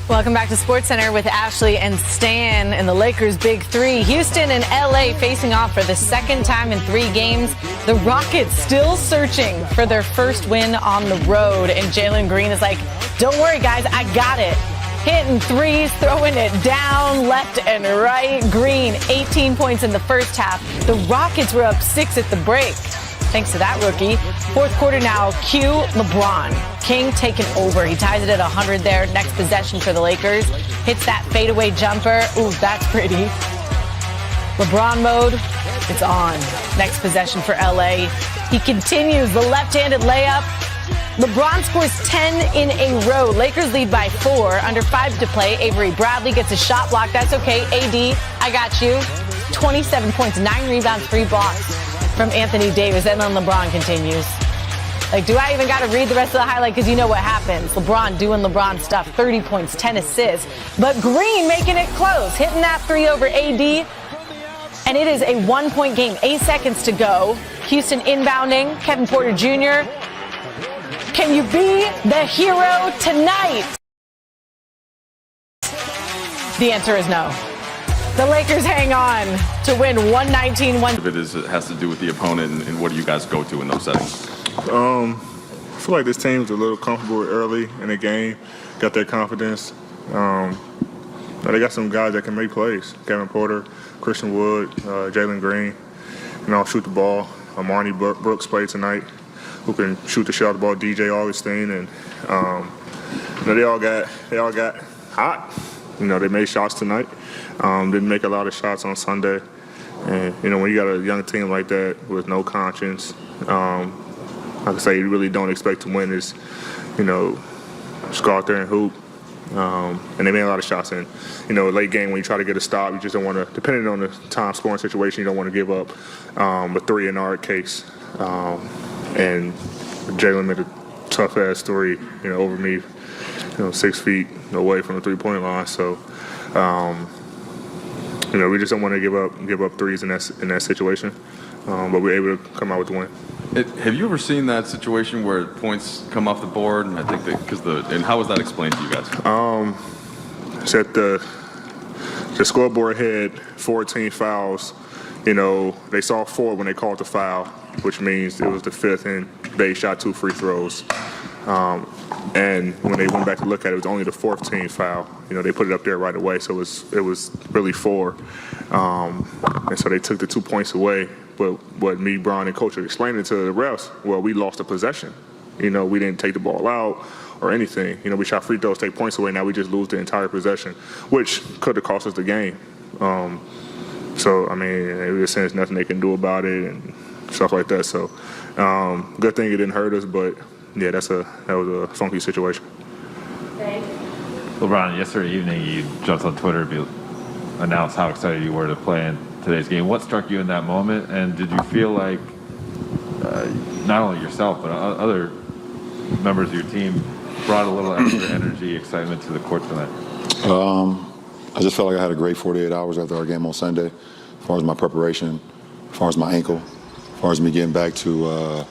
Welcome back to SportsCenter with Ashley and Stan and the Lakers' big three. Houston and LA facing off for the second time in 3 games. The Rockets still searching for their first win on the road. And Jalen Green is like, don't worry, guys, I got it. Hitting threes, throwing it down left and right. Green, 18 points in the first half. The Rockets were up 6 at the break. Thanks to that rookie. Fourth quarter now, cue LeBron. King taking over. He ties it at 100 there. Next possession for the Lakers. Hits that fadeaway jumper. Ooh, that's pretty. LeBron mode, it's on. Next possession for LA. He continues the left-handed layup. LeBron scores 10 in a row. Lakers lead by 4. Under 5 to play. Avery Bradley gets a shot block. That's okay. AD, I got you. 27 points, 9 rebounds, 3 blocks from Anthony Davis. And then LeBron continues. Like, do I even got to read the rest of the highlight? Because you know what happens. LeBron doing LeBron stuff. 30 points, 10 assists. But Green making it close. Hitting that 3 over AD. And it is a 1-point game. 8 seconds to go. Houston inbounding. Kevin Porter Jr. Can you be the hero tonight? The answer is no. The Lakers hang on to win 119-1. It has to do with the opponent, and what do you guys go to in those settings? I feel like this team's a little comfortable early in the game, got their confidence. They got some guys that can make plays. Kevin Porter, Christian Wood, Jalen Green, shoot the ball. Marnie Brooks played tonight, who can shoot the shot the ball. DJ Augustine, and they all got hot. They made shots tonight. Didn't make a lot of shots on Sunday. And, when you got a young team like that with no conscience, like I say, you really don't expect to win is, just go out there and hoop. And they made a lot of shots in. Late game when you try to get a stop, you just don't want to, depending on the time scoring situation, you don't want to give up a 3 in our case. And Jalen made a tough-ass 3, over me, 6 feet away from the three-point line. So, we just don't want to give up threes in that situation. But we're able to come out with the win. Have you ever seen that situation where points come off the board? And I think that and how was that explained to you guys? Said the scoreboard had 14 fouls. They saw 4 when they called the foul, which means it was the 5th, and they shot 2 free throws. And when they went back to look at it, it was only the 4th team foul. They put it up there right away, so it was really 4. And so they took the 2 points away. But what me, Bron, and Coach are explaining to the refs, well, we lost a possession. We didn't take the ball out or anything. We shot free throws, take points away. Now we just lose the entire possession, which could have cost us the game. So, they were saying there's nothing they can do about it and stuff like that. So, good thing it didn't hurt us, but yeah, that was a funky situation. LeBron, yesterday evening you jumped on Twitter to announce how excited you were to play in today's game. What struck you in that moment, and did you feel like not only yourself but other members of your team brought a little extra energy, excitement to the court tonight? I just felt like I had a great 48 hours after our game on Sunday, as far as my preparation, as far as my ankle, as far as me getting back to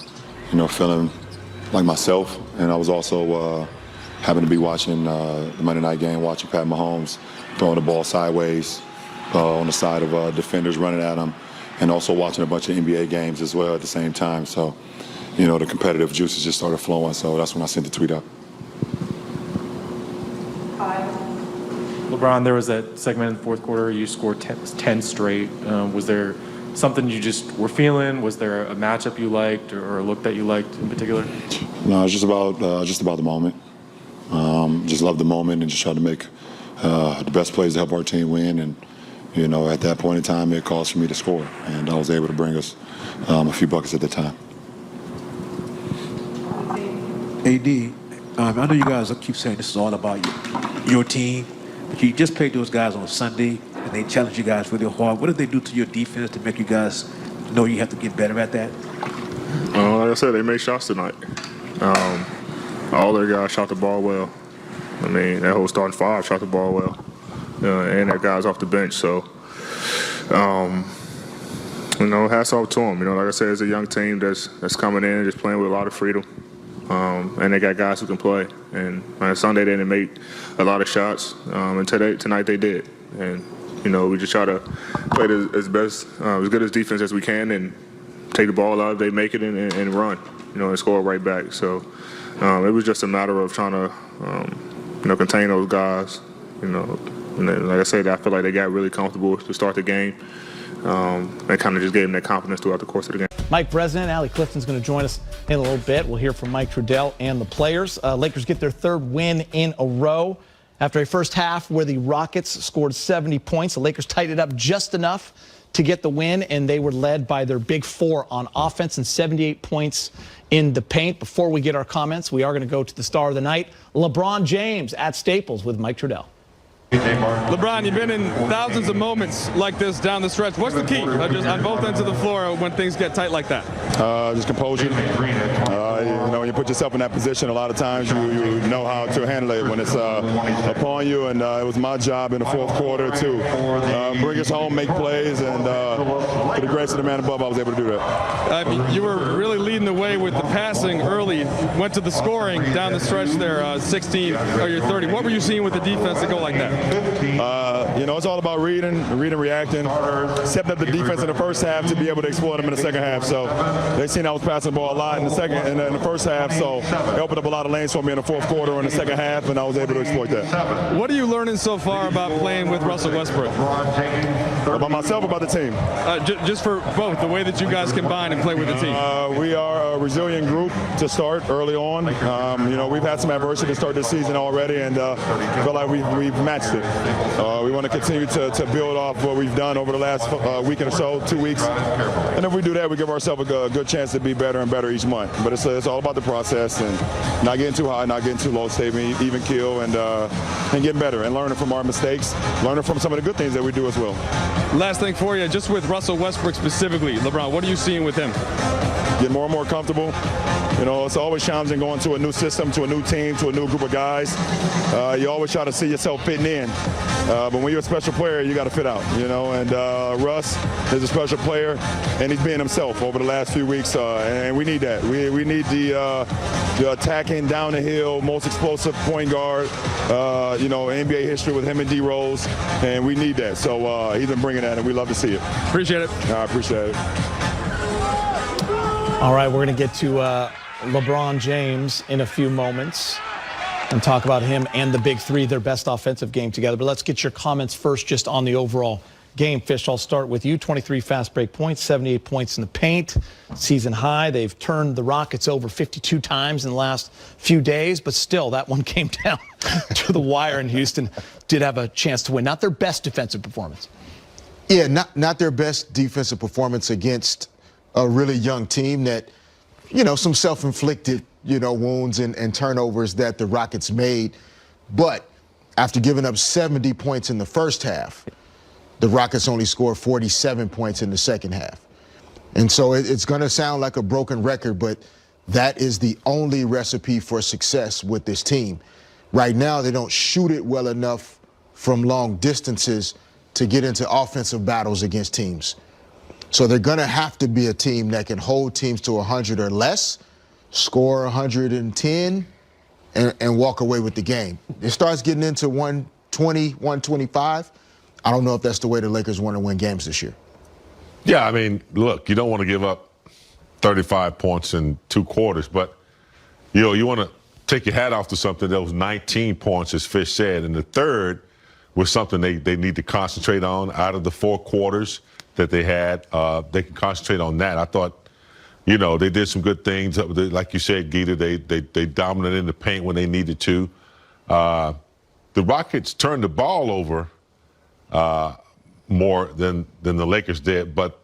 feeling like myself. And I was also happened to be watching the Monday night game, watching Pat Mahomes throwing the ball sideways on the side of defenders running at him, and also watching a bunch of NBA games as well at the same time. So, the competitive juices just started flowing. So that's when I sent the tweet up. LeBron, there was that segment in the fourth quarter. You scored 10 straight. Was there something you just were feeling? Was there a matchup you liked or a look that you liked in particular? No, it's just about the moment. Just love the moment and just try to make the best plays to help our team win. And at that point in time, it calls for me to score, and I was able to bring us a few buckets at the time. AD, I know you guys keep saying this is all about your team, but you just played those guys on Sunday, and they challenged you guys really hard. What did they do to your defense to make you guys know you have to get better at that? Like I said, they made shots tonight. All their guys shot the ball well. That whole starting 5 shot the ball well. And their guys off the bench. So, hats off to them. Like I said, it's a young team that's coming in and just playing with a lot of freedom. and they got guys who can play. And on Sunday they didn't make a lot of shots, and tonight they did. And we just try to play as good as defense as we can, and take the ball out if they make it, and run, and score right back. So it was just a matter of trying to, contain those guys, And then, like I said, I feel like they got really comfortable to start the game. And kind of just gave them that confidence throughout the course of the game. Mike Bresnan, Allie Clifton's going to join us in a little bit. We'll hear from Mike Trudell and the players. Lakers get their third win in a row after a first half where the Rockets scored 70 points. The Lakers tightened it up just enough to get the win, and they were led by their big four on offense and 78 points in the paint. Before we get our comments, we are going to go to the star of the night, LeBron James at Staples with Mike Trudell. LeBron, you've been in thousands of moments like this down the stretch. What's the key just on both ends of the floor when things get tight like that? Just composure. When you put yourself in that position, a lot of times you know how to handle it when it's upon you. And it was my job in the fourth quarter to bring us home, make plays, and for the grace of the man above, I was able to do that. You were really leading the way with the passing early. Went to the scoring down the stretch there, 16 or your 30. What were you seeing with the defense to go like that? It's all about reading, reacting, stepping up the defense in the first half to be able to exploit them in the second half. So they seen I was passing the ball a lot in the first half, so it opened up a lot of lanes for me in the fourth quarter or in the second half, and I was able to exploit that. What are you learning so far about playing with Russell Westbrook? About myself or about the team? Just for both, the way that you guys combine and play with the team. We are a resilient group to start early on. We've had some adversity to start this season already, and feel like we've matched it. We want to continue to build off what we've done over the last week or so, 2 weeks. And if we do that, we give ourselves a good chance to be better and better each month. But it's all about the process and not getting too high, not getting too low, staying even keel, and getting better and learning from our mistakes, learning from some of the good things that we do as well. Last thing for you, just with Russell Westbrook specifically, LeBron, what are you seeing with him? Get more and more comfortable. It's always challenging going to a new system, to a new team, to a new group of guys. You always try to see yourself fitting in. But when you're a special player, you got to fit out, And Russ is a special player, and he's being himself over the last few weeks, and we need that. We need the attacking, down the hill, most explosive point guard, NBA history with him and D Rose, and we need that. So he's been bringing that, and we love to see it. Appreciate it. I appreciate it. All right, we're going to get to LeBron James in a few moments and talk about him and the big three, their best offensive game together. But let's get your comments first just on the overall game. Fish, I'll start with you. 23 fast break points, 78 points in the paint, season high. They've turned the Rockets over 52 times in the last few days, but still that one came down to the wire, and Houston did have a chance to win. Not their best defensive performance. Yeah, not their best defensive performance against a really young team that, some self-inflicted, wounds and turnovers that the Rockets made. But after giving up 70 points in the first half, the Rockets only scored 47 points in the second half. And so it's going to sound like a broken record, but that is the only recipe for success with this team. Right now, they don't shoot it well enough from long distances to get into offensive battles against teams. So they're going to have to be a team that can hold teams to 100 or less, score 110, and walk away with the game. It starts getting into 120, 125. I don't know if that's the way the Lakers want to win games this year. Yeah, look, you don't want to give up 35 points in 2 quarters, but, you want to take your hat off to something that was 19 points, as Fish said, and the third was something they need to concentrate on out of the 4 quarters that they had. They can concentrate on that. I thought, they did some good things. Like you said, Gita, they dominated in the paint when they needed to. The Rockets turned the ball over more than the Lakers did, but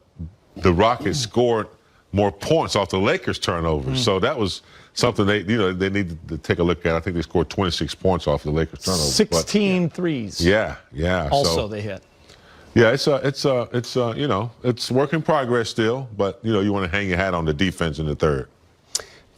the Rockets scored more points off the Lakers' turnovers. So that was something they needed to take a look at. I think they scored 26 points off the Lakers' turnovers. 16 threes. Yeah. Also, they hit. Yeah, it's work in progress still, but you want to hang your hat on the defense in the third.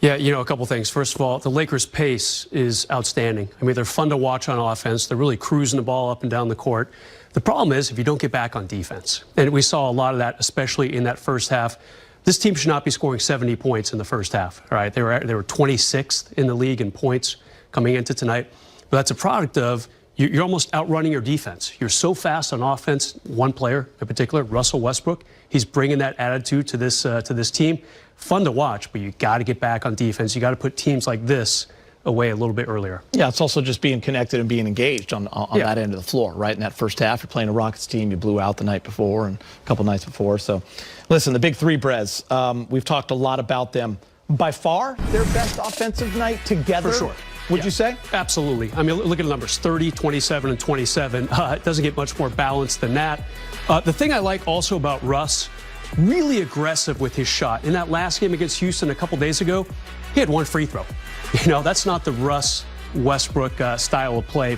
Yeah, a couple things. First of all, the Lakers' pace is outstanding. They're fun to watch on offense. They're really cruising the ball up and down the court. The problem is if you don't get back on defense, and we saw a lot of that, especially in that first half. This team should not be scoring 70 points in the first half. All right, they were 26th in the league in points coming into tonight. But that's a product of you're almost outrunning your defense. You're so fast on offense. One player in particular, Russell Westbrook, he's bringing that attitude to this team. Fun to watch, but you got to get back on defense. You got to put teams like this away a little bit earlier. Yeah, it's also just being connected and being engaged on that end of the floor, right? In that first half, you're playing a Rockets team you blew out the night before and a couple nights before. So, listen, the big three, Brez, we've talked a lot about them. By far, their best offensive night together? For sure. Would you say? Absolutely. I mean, look at the numbers, 30, 27, and 27. It doesn't get much more balanced than that. The thing I like also about Russ, really aggressive with his shot. In that last game against Houston a couple days ago, he had one free throw. You know, that's not the Russ Westbrook style of play.